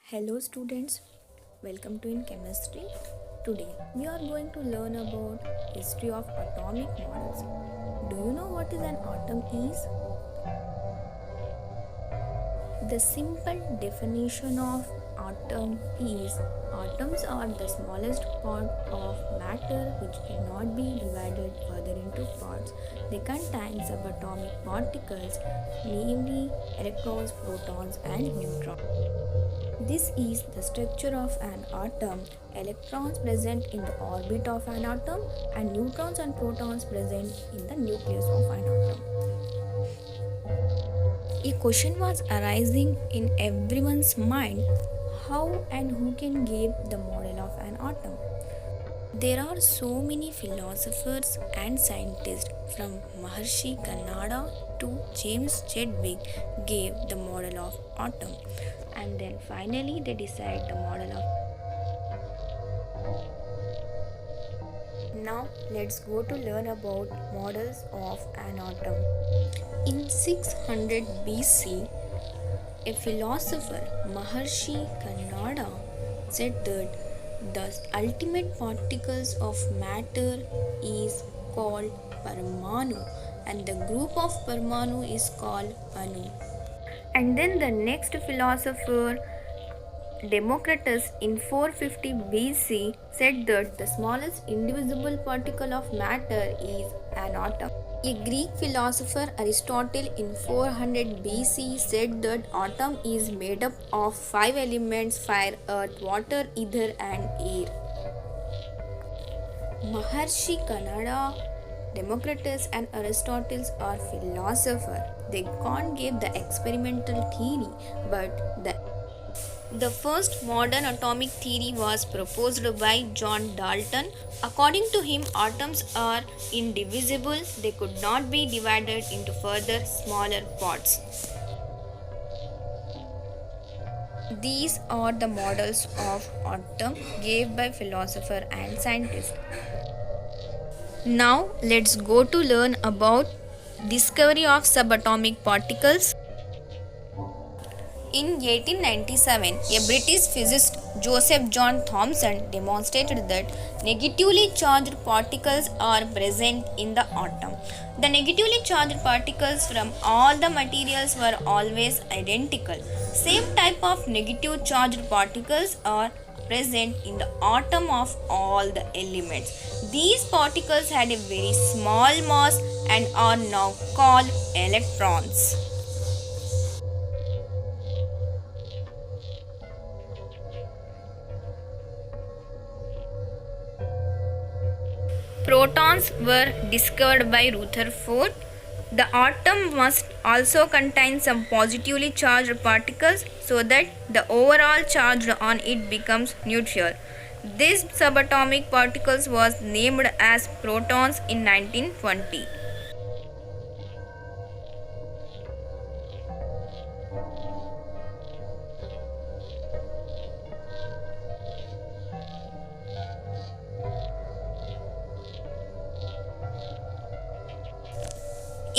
Hello students, welcome to In Chemistry. Today we are going to learn about history of atomic models. Do you know what is an atom is? The simple definition of atom is atoms are the smallest part of matter which cannot be divided further into parts. They contain subatomic particles, namely electrons, protons and neutrons. This is the structure of an atom. Electrons present in the orbit of an atom and neutrons and protons present in the nucleus of an atom. A question was arising in everyone's mind: how and who can give the model of an atom? There are so many philosophers and scientists from Maharshi Kanada to James Chadwick gave the model of atom, and then finally they decide the model of. Now let's go to learn about models of an atom. In 600 BC, a philosopher, Maharshi Kanada, said that the ultimate particles of matter is called Parmanu and the group of Parmanu is called Anu. And then the next philosopher, Democritus, in 450 BC said that the smallest indivisible particle of matter is an atom. A Greek philosopher, Aristotle, in 400 BC said that atom is made up of 5 elements: fire, earth, water, ether and air. Maharshi Kanada, Democritus and Aristotle are philosophers. They can't give the experimental theory, but the first modern atomic theory was proposed by John Dalton. According to him, atoms are indivisible. They could not be divided into further smaller parts. These are the models of atom gave by philosopher and scientist. Now let's go to learn about discovery of subatomic particles. In 1897, a British physicist, Joseph John Thomson, demonstrated that negatively charged particles are present in the atom. The negatively charged particles from all the materials were always identical. Same type of negative charged particles are present in the atom of all the elements. These particles had a very small mass and are now called electrons. Protons were discovered by Rutherford. The atom must also contain some positively charged particles so that the overall charge on it becomes neutral. These subatomic particles was named as protons in 1920.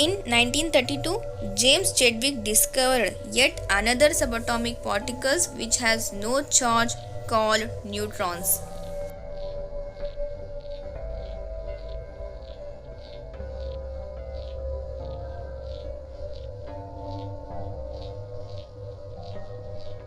In 1932, James Chadwick discovered yet another subatomic particles which has no charge called neutrons.